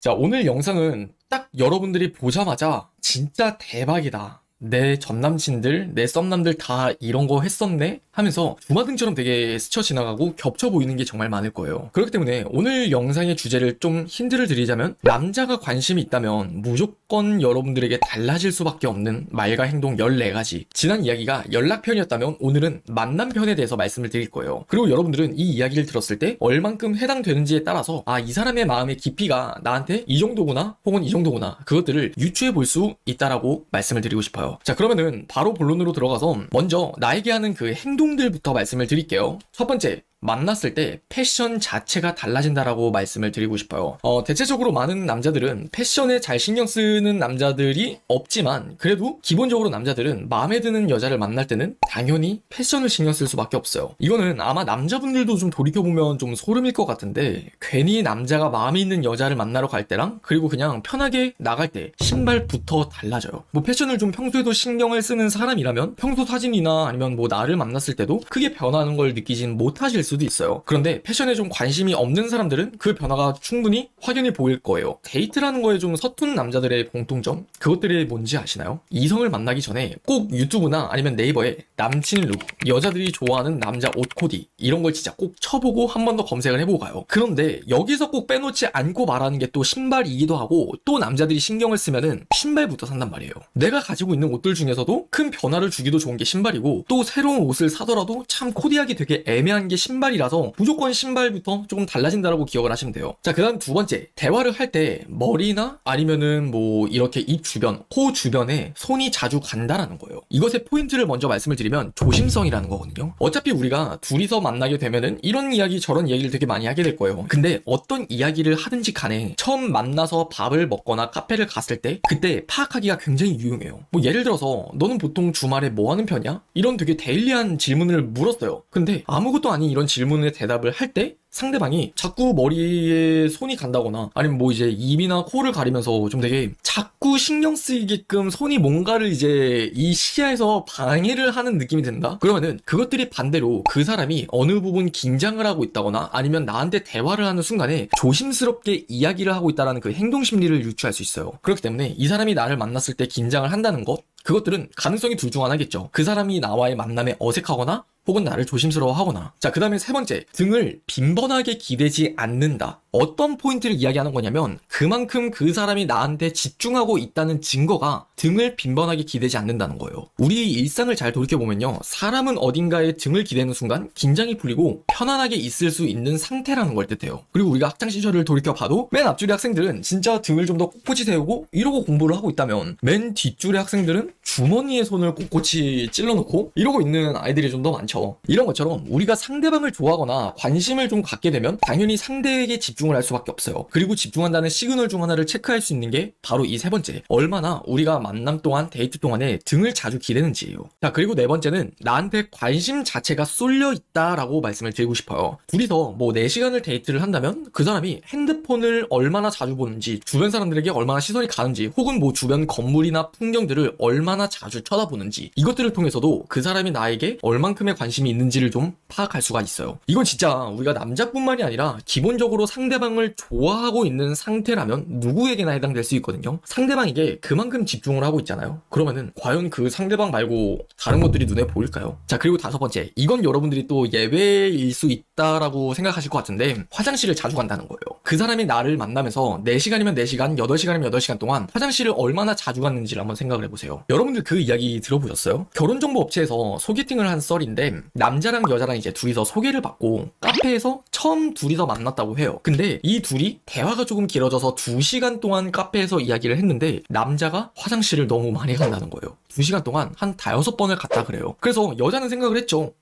자, 오늘 영상은 딱 여러분들이 보자마자 진짜 대박이다, 내 전남친들, 내 썸남들 다 이런 거 했었네? 하면서 주마등처럼 되게 스쳐 지나가고 겹쳐 보이는 게 정말 많을 거예요. 그렇기 때문에 오늘 영상의 주제를 좀 힌트를 드리자면, 남자가 관심이 있다면 무조건 여러분들에게 달라질 수밖에 없는 말과 행동 14가지. 지난 이야기가 연락편이었다면 오늘은 만남편에 대해서 말씀을 드릴 거예요. 그리고 여러분들은 이 이야기를 들었을 때 얼만큼 해당되는지에 따라서 이 사람의 마음의 깊이가 나한테 이 정도구나 혹은 이 정도구나, 그것들을 유추해 볼 수 있다라고 말씀을 드리고 싶어요. 자, 그러면은 바로 본론으로 들어가서 먼저 나에게 하는 그 행동들부터 말씀을 드릴게요. 첫 번째, 만났을 때 패션 자체가 달라진다라고 말씀을 드리고 싶어요. 대체적으로 많은 남자들은 패션에 잘 신경 쓰는 남자들이 없지만, 그래도 기본적으로 남자들은 마음에 드는 여자를 만날 때는 당연히 패션을 신경 쓸 수밖에 없어요. 이거는 아마 남자분들도 좀 돌이켜보면 좀 소름일 것 같은데, 괜히 남자가 마음에 있는 여자를 만나러 갈 때랑 그리고 그냥 편하게 나갈 때 신발부터 달라져요. 뭐 패션을 좀 평소에도 신경을 쓰는 사람이라면 평소 사진이나 아니면 뭐 나를 만났을 때도 크게 변하는 걸 느끼진 못하실 수도 있어요. 그런데 패션에 좀 관심이 없는 사람들은 그 변화가 충분히 확연히 보일 거예요. 데이트라는 거에 좀 서툰 남자들의 공통점, 그것들이 뭔지 아시나요? 이성을 만나기 전에 꼭 유튜브나 아니면 네이버에 남친 룩, 여자들이 좋아하는 남자 옷 코디, 이런 걸 진짜 꼭 쳐보고 한 번 더 검색을 해보고 가요. 그런데 여기서 꼭 빼놓지 않고 말하는 게 또 신발이기도 하고, 또 남자들이 신경을 쓰면은 신발부터 산단 말이에요. 내가 가지고 있는 옷들 중에서도 큰 변화를 주기도 좋은 게 신발이고, 또 새로운 옷을 사더라도 참 코디하기 되게 애매한 게 신발이라서 무조건 신발부터 조금 달라진다라고 기억을 하시면 돼요. 자, 그 다음 두 번째, 대화를 할 때 머리나 아니면은 뭐 이렇게 입 주변, 코 주변에 손이 자주 간다라는 거예요. 이것의 포인트를 먼저 말씀을 드리면 조심성이라는 거거든요. 어차피 우리가 둘이서 만나게 되면은 이런 이야기 저런 이야기를 되게 많이 하게 될 거예요. 근데 어떤 이야기를 하든지 간에 처음 만나서 밥을 먹거나 카페를 갔을 때 그때 파악하기가 굉장히 유용해요. 뭐 예를 들어서 너는 보통 주말에 뭐 하는 편이야? 이런 되게 데일리한 질문을 물었어요. 근데 아무것도 아닌 이런 질문에 대답을 할 때 상대방이 자꾸 머리에 손이 간다거나 아니면 뭐 이제 입이나 코를 가리면서 좀 되게 자꾸 신경 쓰이게끔 손이 뭔가를 이제 이 시야에서 방해를 하는 느낌이 든다? 그러면은 그것들이 반대로 그 사람이 어느 부분 긴장을 하고 있다거나 아니면 나한테 대화를 하는 순간에 조심스럽게 이야기를 하고 있다는 그 행동 심리를 유추할 수 있어요. 그렇기 때문에 이 사람이 나를 만났을 때 긴장을 한다는 것, 그것들은 가능성이 둘 중 하나겠죠. 그 사람이 나와의 만남에 어색하거나 혹은 나를 조심스러워하거나. 자, 그 다음에 세 번째, 등을 빈번하게 기대지 않는다. 어떤 포인트를 이야기하는 거냐면, 그만큼 그 사람이 나한테 집중하고 있다는 증거가 등을 빈번하게 기대지 않는다는 거예요. 우리 일상을 잘 돌이켜보면요, 사람은 어딘가에 등을 기대는 순간 긴장이 풀리고 편안하게 있을 수 있는 상태라는 걸 뜻해요. 그리고 우리가 학창 시절을 돌이켜봐도 맨 앞줄의 학생들은 진짜 등을 좀 더 꼿꼿이 세우고 이러고 공부를 하고 있다면, 맨 뒷줄의 학생들은 주머니에 손을 꼿꼿이 찔러놓고 이러고 있는 아이들이 좀 더 많죠. 이런 것처럼 우리가 상대방을 좋아하거나 관심을 좀 갖게 되면 당연히 상대에게 집중을 할 수밖에 없어요. 그리고 집중한다는 시그널 중 하나를 체크할 수 있는 게 바로 이 세 번째, 얼마나 우리가 만남 동안, 데이트 동안에 등을 자주 기대는지예요. 자, 그리고 네 번째는 나한테 관심 자체가 쏠려 있다라고 말씀을 드리고 싶어요. 둘이서 뭐 4시간을 데이트를 한다면 그 사람이 핸드폰을 얼마나 자주 보는지, 주변 사람들에게 얼마나 시선이 가는지, 혹은 뭐 주변 건물이나 풍경들을 얼마나 자주 쳐다보는지, 이것들을 통해서도 그 사람이 나에게 얼만큼의 관심이 있는지를 좀 파악할 수가 있어요. 이건 진짜 우리가 남자뿐만이 아니라 기본적으로 상대방을 좋아하고 있는 상태라면 누구에게나 해당될 수 있거든요. 상대방에게 그만큼 집중을 하고 있잖아요. 그러면은 과연 그 상대방 말고 다른 것들이 눈에 보일까요? 자, 그리고 다섯 번째, 이건 여러분들이 또 예외일 수 있다라고 생각하실 것 같은데, 화장실을 자주 간다는 거예요. 그 사람이 나를 만나면서 4시간이면 4시간, 8시간이면 8시간 동안 화장실을 얼마나 자주 갔는지를 한번 생각을 해보세요. 여러분들 그 이야기 들어보셨어요? 결혼정보업체에서 소개팅을 한 썰인데, 남자랑 여자랑 이제 둘이서 소개를 받고 카페에서 처음 둘이서 만났다고 해요. 근데 이 둘이 대화가 조금 길어져서 2시간 동안 카페에서 이야기를 했는데, 남자가 화장실을 너무 많이 간다는 거예요. 2시간 동안 한 5번을 갔다 그래요. 그래서 여자는 생각을 했죠.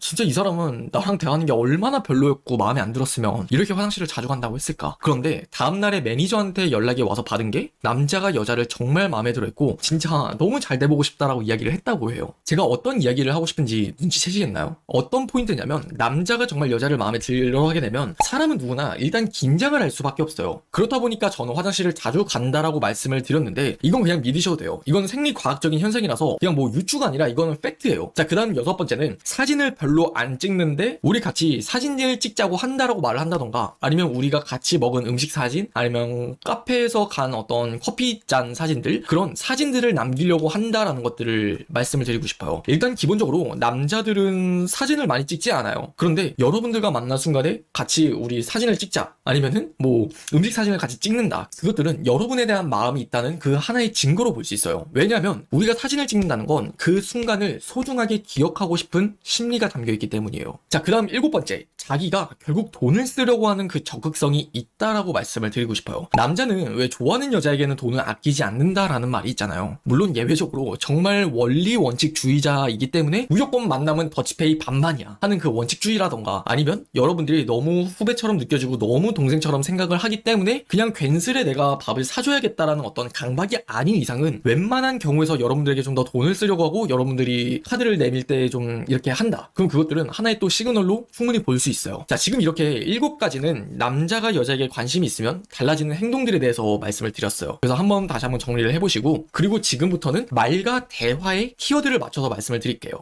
진짜 이 사람은 나랑 대화하는 게 얼마나 별로였고 마음에 안 들었으면 이렇게 화장실을 자주 간다고 했을까. 그런데 다음날에 매니저한테 연락이 와서 받은 게, 남자가 여자를 정말 마음에 들어 했고 진짜 너무 잘 돼보고 싶다라고 이야기를 했다고 해요. 제가 어떤 이야기를 하고 싶은지 눈치채시겠나요? 어떤 포인트냐면, 남자가 정말 여자를 마음에 들어 하게 되면 사람은 누구나 일단 긴장을 할 수밖에 없어요. 그렇다 보니까 저는 화장실을 자주 간다라고 말씀을 드렸는데, 이건 그냥 믿으셔도 돼요. 이건 생리과학적인 현상이라서 그냥 뭐 유추가 아니라 이거는 팩트예요. 자, 그 다음 6번째는 사진을 별로 별로 안 찍는데 우리 같이 사진을 찍자고 한다라고 말을 한다던가, 아니면 우리가 같이 먹은 음식 사진, 아니면 카페에서 간 어떤 커피 잔 사진들, 그런 사진들을 남기려고 한다라는 것들을 말씀을 드리고 싶어요. 일단 기본적으로 남자들은 사진을 많이 찍지 않아요. 그런데 여러분들과 만난 순간에 같이 우리 사진을 찍자, 아니면은 뭐 음식 사진을 같이 찍는다, 그것들은 여러분에 대한 마음이 있다는 그 하나의 증거로 볼 수 있어요. 왜냐하면 우리가 사진을 찍는다는 건 그 순간을 소중하게 기억하고 싶은 심리가 담겨있기 때문이에요. 자, 그 다음 7번째, 자기가 결국 돈을 쓰려고 하는 그 적극성이 있다라고 말씀을 드리고 싶어요. 남자는 왜 좋아하는 여자에게는 돈을 아끼지 않는다라는 말이 있잖아요. 물론 예외적으로 정말 원리 원칙주의자이기 때문에 무조건 만남은 더치페이 반반이야 하는 그 원칙주의라던가, 아니면 여러분들이 너무 후배처럼 느껴지고 너무 동생처럼 생각을 하기 때문에 그냥 괜스레 내가 밥을 사줘야겠다라는 어떤 강박이 아닌 이상은 웬만한 경우에서 여러분들에게 좀 더 돈을 쓰려고 하고 여러분들이 카드를 내밀 때 좀 이렇게 한다. 그럼 그것들은 하나의 또 시그널로 충분히 볼 수 있어요. 자, 지금 이렇게 7가지는 남자가 여자에게 관심이 있으면 달라지는 행동들에 대해서 말씀을 드렸어요. 그래서 다시 한번 정리를 해보시고, 그리고 지금부터는 말과 대화의 키워드를 맞춰서 말씀을 드릴게요.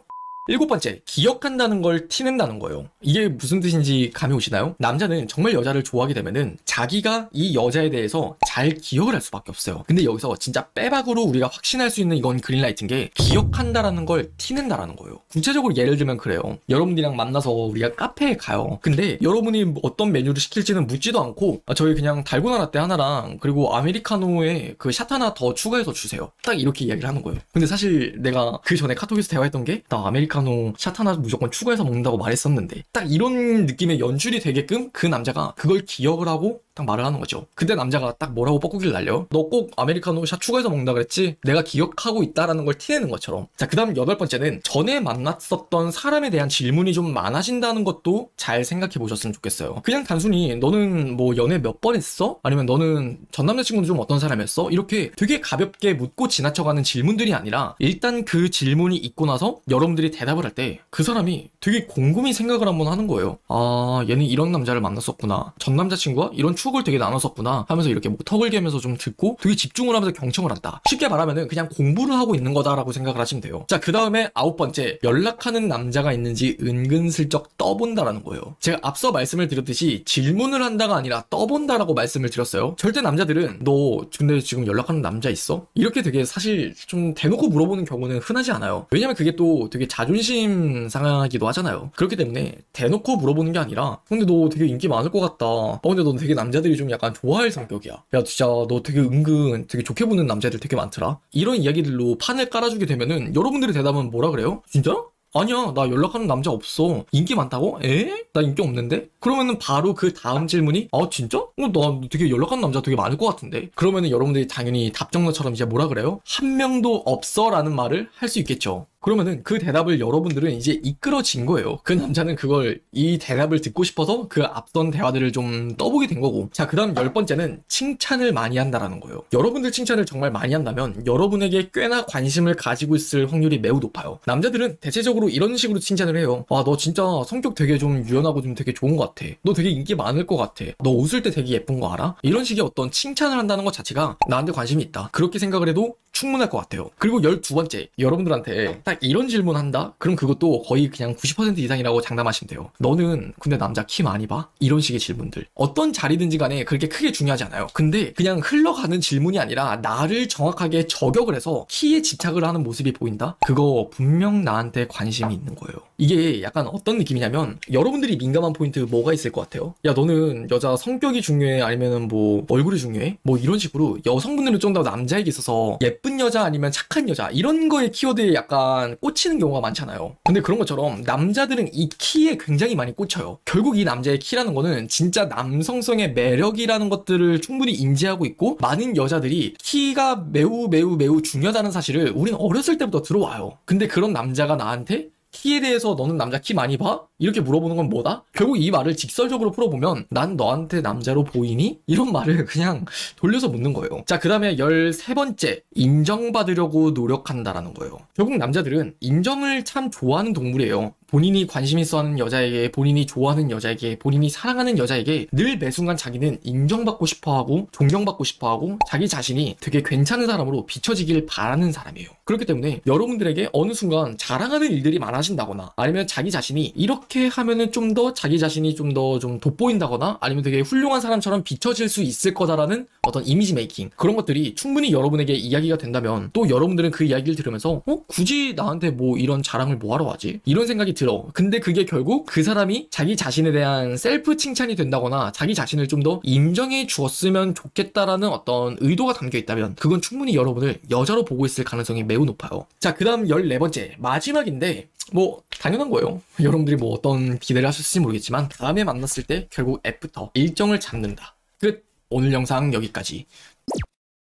7번째, 기억한다는 걸 티낸다는 거예요. 이게 무슨 뜻인지 감이 오시나요? 남자는 정말 여자를 좋아하게 되면은 자기가 이 여자에 대해서 잘 기억을 할 수밖에 없어요. 근데 여기서 진짜 빼박으로 우리가 확신할 수 있는 이건 그린라이트인 게, 기억한다라는 걸 티낸다라는 거예요. 구체적으로 예를 들면 그래요. 여러분들이랑 만나서 우리가 카페에 가요. 근데 여러분이 어떤 메뉴를 시킬지는 묻지도 않고, 저희 그냥 달고나 라떼 하나랑 그리고 아메리카노에 그 샷 하나 더 추가해서 주세요, 딱 이렇게 이야기를 하는 거예요. 근데 사실 내가 그 전에 카톡에서 대화했던 게, 나 아메리카노 샷 하나 무조건 추가해서 먹는다고 말했었는데, 딱 이런 느낌의 연출이 되게끔 그 남자가 그걸 기억을 하고 딱 말을 하는 거죠. 근데 남자가 딱 뭐라고 뻐꾸기를 날려? 너 꼭 아메리카노 샷 추가해서 먹는다 그랬지? 내가 기억하고 있다라는 걸 티내는 것처럼. 자, 그 다음 8번째는 전에 만났었던 사람에 대한 질문이 좀 많아진다는 것도 잘 생각해 보셨으면 좋겠어요. 그냥 단순히 너는 뭐 연애 몇 번 했어? 아니면 너는 전 남자친구는 좀 어떤 사람이었어? 이렇게 되게 가볍게 묻고 지나쳐가는 질문들이 아니라, 일단 그 질문이 있고 나서 여러분들이 대답을 할 때 그 사람이 되게 곰곰이 생각을 한번 하는 거예요. 아, 얘는 이런 남자를 만났었구나, 전 남자친구와 이런 추억을 되게 나눴었구나 하면서 이렇게 뭐 턱을 개면서 좀 듣고 되게 집중을 하면서 경청을 한다. 쉽게 말하면은 그냥 공부를 하고 있는 거다라고 생각을 하시면 돼요. 자, 그 다음에 9번째, 연락하는 남자가 있는지 은근슬쩍 떠본다라는 거예요. 제가 앞서 말씀을 드렸듯이 질문을 한다가 아니라 떠본다라고 말씀을 드렸어요. 절대 남자들은 너 근데 지금 연락하는 남자 있어? 이렇게 되게 사실 좀 대놓고 물어보는 경우는 흔하지 않아요. 왜냐면 그게 또 되게 자존심 상하기도 하잖아요. 그렇기 때문에 대놓고 물어보는 게 아니라, 근데 너 되게 인기 많을 것 같다, 근데 너 되게 남자들이 좀 약간 좋아할 성격이야, 야 진짜 너 되게 은근 되게 좋게 보는 남자애들 되게 많더라, 이런 이야기들로 판을 깔아주게 되면은 여러분들의 대답은 뭐라 그래요? 진짜? 아니야, 나 연락하는 남자 없어. 인기 많다고? 에? 나 인기 없는데? 그러면은 바로 그 다음 질문이, 아 진짜? 나 되게 연락하는 남자 되게 많을 것 같은데? 그러면은 여러분들이 당연히 답정너처럼 이제 뭐라 그래요? 한 명도 없어 라는 말을 할 수 있겠죠. 그러면은 그 대답을 여러분들은 이제 이끌어진 거예요. 그 남자는 이 대답을 듣고 싶어서 그 앞선 대화들을 좀 떠보게 된 거고. 자, 그 다음 10번째는 칭찬을 많이 한다라는 거예요. 여러분들 칭찬을 정말 많이 한다면 여러분에게 꽤나 관심을 가지고 있을 확률이 매우 높아요. 남자들은 대체적으로 이런 식으로 칭찬을 해요. 와, 너 진짜 성격 되게 좀 유연하고 좀 되게 좋은 것 같아. 너 되게 인기 많을 것 같아. 너 웃을 때 되게 예쁜 거 알아? 이런 식의 어떤 칭찬을 한다는 것 자체가 나한테 관심이 있다, 그렇게 생각을 해도 충분할 것 같아요. 그리고 12번째, 여러분들한테 딱 이런 질문 한다? 그럼 그것도 거의 그냥 90% 이상이라고 장담하시면 돼요. 너는 근데 남자 키 많이 봐? 이런 식의 질문들. 어떤 자리든지 간에 그렇게 크게 중요하지 않아요. 근데 그냥 흘러가는 질문이 아니라 나를 정확하게 저격을 해서 키에 집착을 하는 모습이 보인다? 그거 분명 나한테 관심이 있는 거예요. 이게 약간 어떤 느낌이냐면, 여러분들이 민감한 포인트 뭐가 있을 것 같아요? 야, 너는 여자 성격이 중요해? 아니면은 뭐 얼굴이 중요해? 뭐 이런 식으로 여성분들은 좀 더 남자에게 있어서 예쁜 여자 아니면 착한 여자 이런 거에 키워드에 약간 꽂히는 경우가 많잖아요. 근데 그런 것처럼 남자들은 이 키에 굉장히 많이 꽂혀요. 결국 이 남자의 키라는 거는 진짜 남성성의 매력이라는 것들을 충분히 인지하고 있고, 많은 여자들이 키가 매우 중요하다는 사실을 우린 어렸을 때부터 들어와요. 근데 그런 남자가 나한테 키에 대해서 너는 남자 키 많이 봐? 이렇게 물어보는 건 뭐다? 결국 이 말을 직설적으로 풀어보면, 난 너한테 남자로 보이니? 이런 말을 그냥 돌려서 묻는 거예요. 자, 그 다음에 13번째, 인정받으려고 노력한다라는 거예요. 결국 남자들은 인정을 참 좋아하는 동물이에요. 본인이 관심 있어 하는 여자에게, 본인이 좋아하는 여자에게, 본인이 사랑하는 여자에게 늘 매순간 자기는 인정받고 싶어 하고, 존경받고 싶어 하고, 자기 자신이 되게 괜찮은 사람으로 비춰지길 바라는 사람이에요. 그렇기 때문에 여러분들에게 어느 순간 자랑하는 일들이 많아진다거나, 아니면 자기 자신이 이렇게 하면은 좀 더 자기 자신이 좀 더 좀 돋보인다거나, 아니면 되게 훌륭한 사람처럼 비춰질 수 있을 거다라는 어떤 이미지 메이킹, 그런 것들이 충분히 여러분에게 이야기가 된다면, 또 여러분들은 그 이야기를 들으면서 굳이 나한테 뭐 이런 자랑을 뭐하러 하지? 이런 생각이 들어. 근데 그게 결국 그 사람이 자기 자신에 대한 셀프 칭찬이 된다거나, 자기 자신을 좀 더 인정해 주었으면 좋겠다라는 어떤 의도가 담겨 있다면, 그건 충분히 여러분을 여자로 보고 있을 가능성이 매우 높아요. 자, 그 다음 14번째 마지막인데, 뭐 당연한 거예요. 여러분들이 뭐 어떤 기대를 하셨을지 모르겠지만, 다음에 만났을 때 결국 애프터 일정을 잡는다. 끝. 오늘 영상 여기까지.